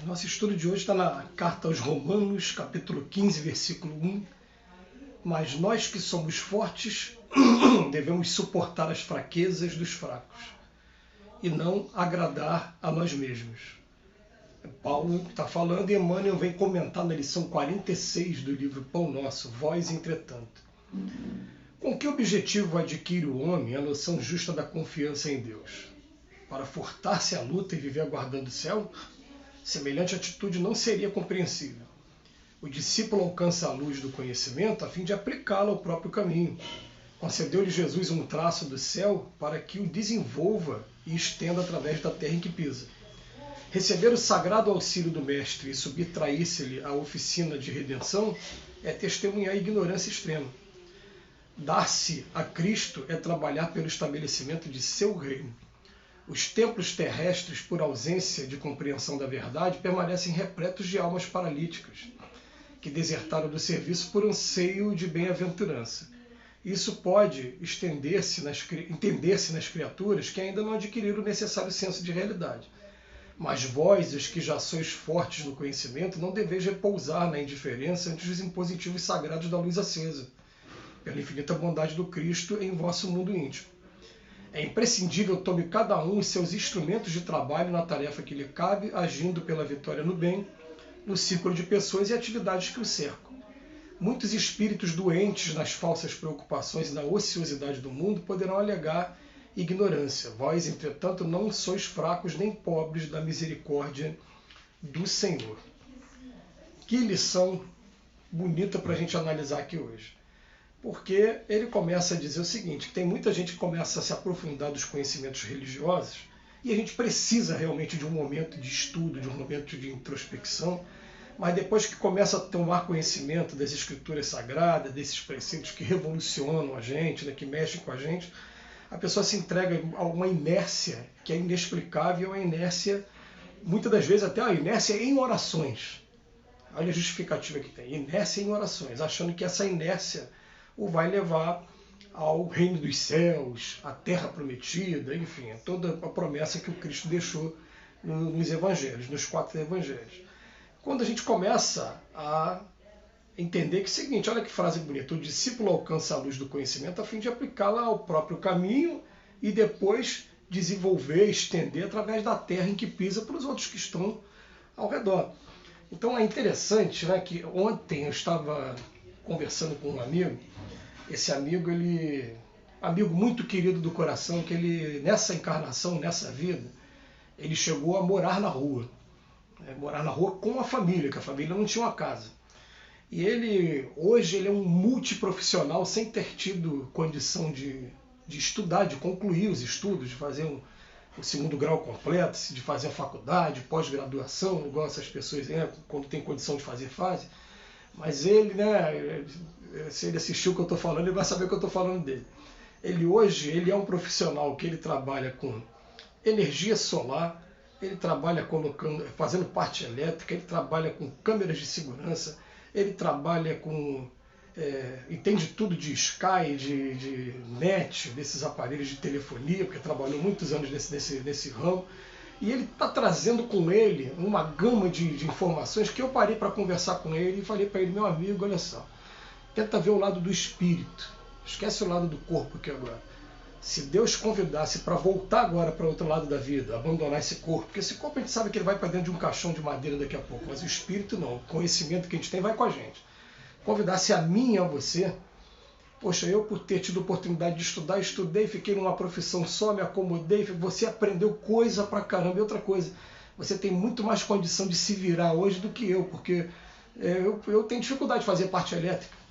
Nosso estudo de hoje está na carta aos Romanos, capítulo 15, versículo 1. Mas nós que somos fortes devemos suportar as fraquezas dos fracos e não agradar a nós mesmos. Paulo está falando e Emmanuel vem comentar na lição 46 do livro Pão Nosso, Vós Entretanto. Com que objetivo adquire o homem a noção justa da confiança em Deus? Para furtar-se à luta e viver aguardando o céu? Semelhante atitude não seria compreensível. O discípulo alcança a luz do conhecimento a fim de aplicá-la ao próprio caminho. Concedeu-lhe Jesus um traço do céu para que o desenvolva e estenda através da terra em que pisa. Receber o sagrado auxílio do Mestre e subtrair-se-lhe a oficina de redenção é testemunhar a ignorância extrema. Dar-se a Cristo é trabalhar pelo estabelecimento de seu reino. Os templos terrestres, por ausência de compreensão da verdade, permanecem repletos de almas paralíticas, que desertaram do serviço por anseio de bem-aventurança. Isso pode entender-se nas criaturas que ainda não adquiriram o necessário senso de realidade. Mas vós, os que já sois fortes no conhecimento, não deveis repousar na indiferença ante os impositivos sagrados da luz acesa, pela infinita bondade do Cristo em vosso mundo íntimo. É imprescindível tome cada um os seus instrumentos de trabalho na tarefa que lhe cabe, agindo pela vitória no bem, no círculo de pessoas e atividades que o cercam. Muitos espíritos doentes nas falsas preocupações e na ociosidade do mundo poderão alegar ignorância. Vós, entretanto, não sois fracos nem pobres da misericórdia do Senhor. Que lição bonita para a gente analisar aqui hoje. Porque ele começa a dizer o seguinte, que tem muita gente que começa a se aprofundar dos conhecimentos religiosos e a gente precisa realmente de um momento de estudo, de um momento de introspecção, mas depois que começa a tomar conhecimento das escrituras sagradas, desses preceitos que revolucionam a gente, né, que mexem com a gente, a pessoa se entrega a uma inércia que é inexplicável, a inércia, muitas das vezes até a inércia em orações. Olha a justificativa que tem, inércia em orações, achando que essa inércia o vai levar ao reino dos céus, à terra prometida, enfim, é toda a promessa que o Cristo deixou nos evangelhos, nos 4 evangelhos. Quando a gente começa a entender que é o seguinte, olha que frase bonita, o discípulo alcança a luz do conhecimento a fim de aplicá-la ao próprio caminho e depois desenvolver, estender através da terra em que pisa para os outros que estão ao redor. Então é interessante, né, que ontem eu estava conversando com um amigo. Esse amigo, amigo muito querido do coração, que ele, nessa encarnação, nessa vida, ele chegou a morar na rua. Morar na rua com a família, que a família não tinha uma casa. E hoje ele é um multiprofissional sem ter tido condição de estudar, de concluir os estudos, de fazer o 2º grau completo, de fazer a faculdade, pós-graduação, igual essas pessoas, quando tem condição de fazer, fazem. Mas ele, né, se ele assistiu o que eu estou falando, ele vai saber o que eu estou falando dele. Hoje ele é um profissional que ele trabalha com energia solar, ele trabalha fazendo parte elétrica, ele trabalha com câmeras de segurança, ele trabalha com... entende tudo de Sky, de net, desses aparelhos de telefonia, porque trabalhou muitos anos nesse ramo. E ele está trazendo com ele uma gama de informações que eu parei para conversar com ele e falei para ele, meu amigo, olha só, tenta ver o lado do espírito, esquece o lado do corpo aqui agora. Se Deus convidasse para voltar agora para o outro lado da vida, abandonar esse corpo, porque esse corpo a gente sabe que ele vai para dentro de um caixão de madeira daqui a pouco, mas o espírito não, o conhecimento que a gente tem vai com a gente. Convidasse a mim e a você, poxa, eu por ter tido oportunidade de estudar, estudei, fiquei numa profissão só, me acomodei, você aprendeu coisa pra caramba. E outra coisa, você tem muito mais condição de se virar hoje do que eu, porque eu tenho dificuldade de fazer parte elétrica.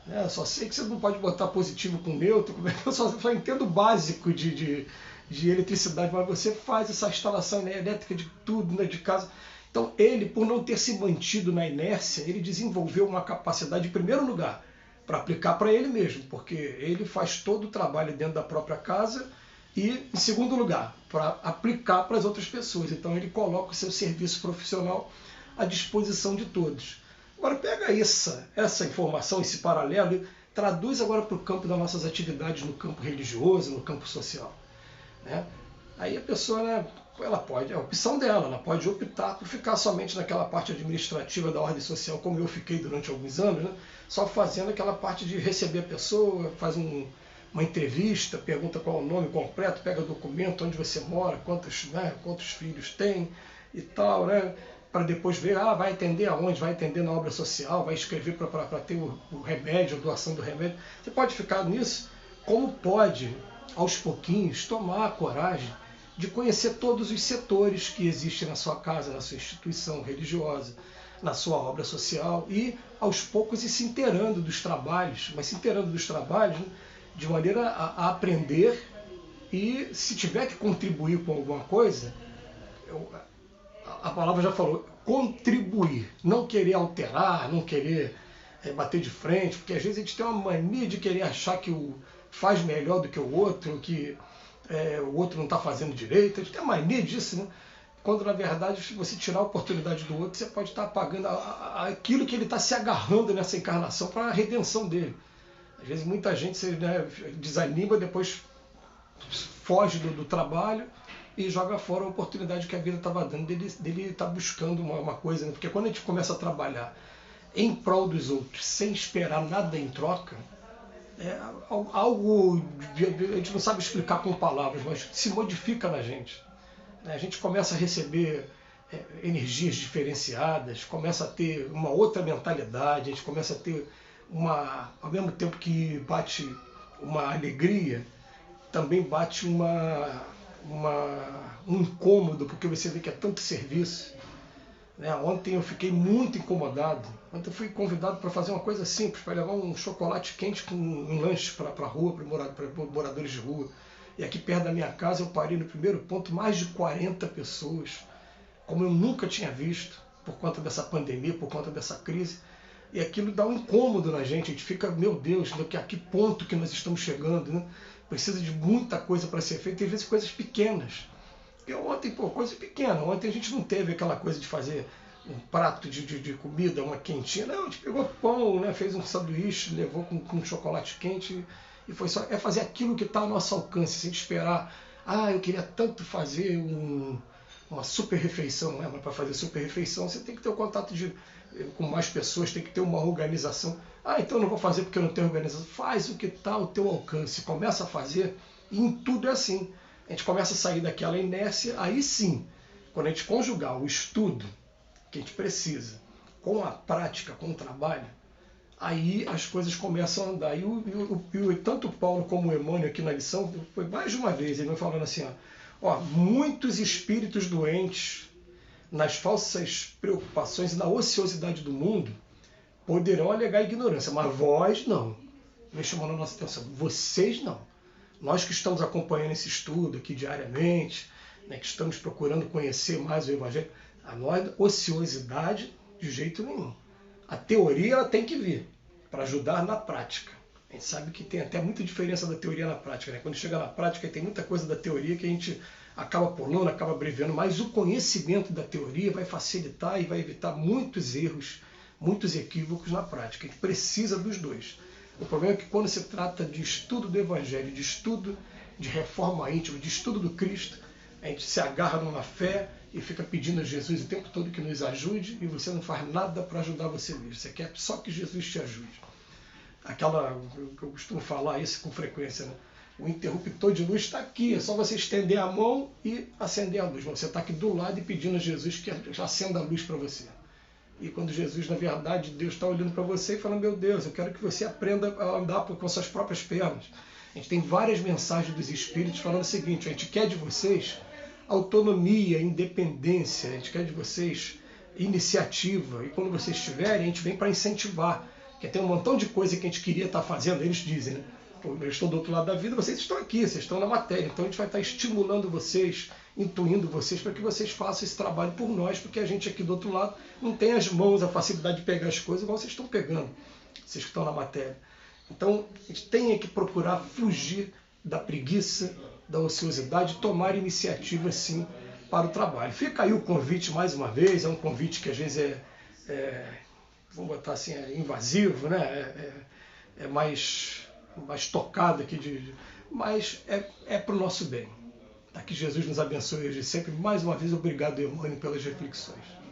Eu só sei que você não pode botar positivo com neutro, eu só entendo o básico de eletricidade, mas você faz essa instalação elétrica de tudo, né, de casa. Então ele, por não ter se mantido na inércia, ele desenvolveu uma capacidade, em primeiro lugar, para aplicar para ele mesmo, porque ele faz todo o trabalho dentro da própria casa e, em segundo lugar, para aplicar para as outras pessoas. Então ele coloca o seu serviço profissional à disposição de todos. Agora pega essa informação, esse paralelo, e traduz agora para o campo das nossas atividades no campo religioso, no campo social. Né? Aí a pessoa, né, ela pode, é a opção dela, ela pode optar por ficar somente naquela parte administrativa da ordem social, como eu fiquei durante alguns anos, né? Só fazendo aquela parte de receber a pessoa, faz uma entrevista, pergunta qual é o nome completo, pega documento, onde você mora, quantos filhos tem e tal, né? Para depois ver, vai atender aonde, vai atender na obra social, vai escrever para ter o remédio, a doação do remédio. Você pode ficar nisso, como pode, aos pouquinhos, tomar a coragem de conhecer todos os setores que existem na sua casa, na sua instituição religiosa, na sua obra social, e aos poucos ir se inteirando dos trabalhos, mas se inteirando dos trabalhos, né, de maneira a aprender, e se tiver que contribuir com alguma coisa, a palavra já falou, contribuir, não querer alterar, não querer bater de frente, porque às vezes a gente tem uma mania de querer achar que faz melhor do que o outro, que o outro não está fazendo direito, a gente tem a mania disso, né? Quando na verdade, se você tirar a oportunidade do outro, você pode estar apagando aquilo que ele está se agarrando nessa encarnação para a redenção dele. Às vezes muita gente desanima, depois foge do trabalho e joga fora a oportunidade que a vida estava dando dele estar buscando uma coisa, né? Porque quando a gente começa a trabalhar em prol dos outros, sem esperar nada em troca, algo a gente não sabe explicar com palavras, mas se modifica na gente. A gente começa a receber energias diferenciadas, começa a ter uma outra mentalidade, a gente começa a ter ao mesmo tempo que bate uma alegria, também bate um incômodo, porque você vê que é tanto serviço. Ontem eu fiquei muito incomodado. Ontem eu fui convidado para fazer uma coisa simples, para levar um chocolate quente com um lanche para a rua, para moradores de rua. E aqui perto da minha casa eu parei no primeiro ponto, mais de 40 pessoas, como eu nunca tinha visto, por conta dessa pandemia, por conta dessa crise. E aquilo dá um incômodo na gente, a gente fica, meu Deus, a que ponto que nós estamos chegando, né? Precisa de muita coisa para ser feita, e às vezes coisas pequenas. Porque ontem, coisa pequena, ontem a gente não teve aquela coisa de fazer um prato de comida, uma quentinha, não, a gente pegou pão, né, fez um sanduíche, levou com chocolate quente, e foi só, fazer aquilo que está ao nosso alcance, sem esperar, eu queria tanto fazer uma super refeição, né? Mas para fazer super refeição você tem que ter o contato com mais pessoas, tem que ter uma organização. Então eu não vou fazer porque eu não tenho organização. Faz o que está ao teu alcance, começa a fazer, e em tudo é assim. A gente começa a sair daquela inércia, aí sim, quando a gente conjugar o estudo que a gente precisa com a prática, com o trabalho, aí as coisas começam a andar. E tanto Paulo como o Emmanuel aqui na lição, foi mais de uma vez, ele vai falando assim, muitos espíritos doentes nas falsas preocupações e na ociosidade do mundo poderão alegar ignorância, mas vós não. Vem chamando a nossa atenção, vocês não. Nós que estamos acompanhando esse estudo aqui diariamente, né, que estamos procurando conhecer mais o Evangelho, a nós, ociosidade de jeito nenhum. A teoria ela tem que vir para ajudar na prática. A gente sabe que tem até muita diferença da teoria na prática, né? Quando chega na prática tem muita coisa da teoria que a gente acaba pulando, acaba abreviando, mas o conhecimento da teoria vai facilitar e vai evitar muitos erros, muitos equívocos na prática. A gente precisa dos dois. O problema é que quando se trata de estudo do Evangelho, de estudo de reforma íntima, de estudo do Cristo, a gente se agarra numa fé e fica pedindo a Jesus o tempo todo que nos ajude, e você não faz nada para ajudar você mesmo. Você quer só que Jesus te ajude. Eu costumo falar isso com frequência, né? O interruptor de luz está aqui, é só você estender a mão e acender a luz. Você está aqui do lado e pedindo a Jesus que acenda a luz para você. E quando Jesus, na verdade, Deus está olhando para você e falando, meu Deus, eu quero que você aprenda a andar com suas próprias pernas. A gente tem várias mensagens dos Espíritos falando o seguinte, a gente quer de vocês autonomia, independência, a gente quer de vocês iniciativa, e quando vocês estiverem, a gente vem para incentivar, porque tem um montão de coisa que a gente queria estar fazendo, eles dizem, né? Eu estou do outro lado da vida, vocês estão aqui, vocês estão na matéria, então a gente vai estar estimulando vocês, intuindo vocês para que vocês façam esse trabalho por nós, porque a gente aqui do outro lado não tem as mãos, a facilidade de pegar as coisas igual vocês estão pegando, vocês que estão na matéria. Então a gente tem que procurar fugir da preguiça, da ociosidade, tomar iniciativa sim para o trabalho. Fica aí o convite mais uma vez, é um convite que às vezes vamos botar assim, invasivo, né? É mais tocado aqui, mas é para o nosso bem. Tá, que Jesus nos abençoe hoje e sempre. Mais uma vez, obrigado, Eumânio, pelas reflexões.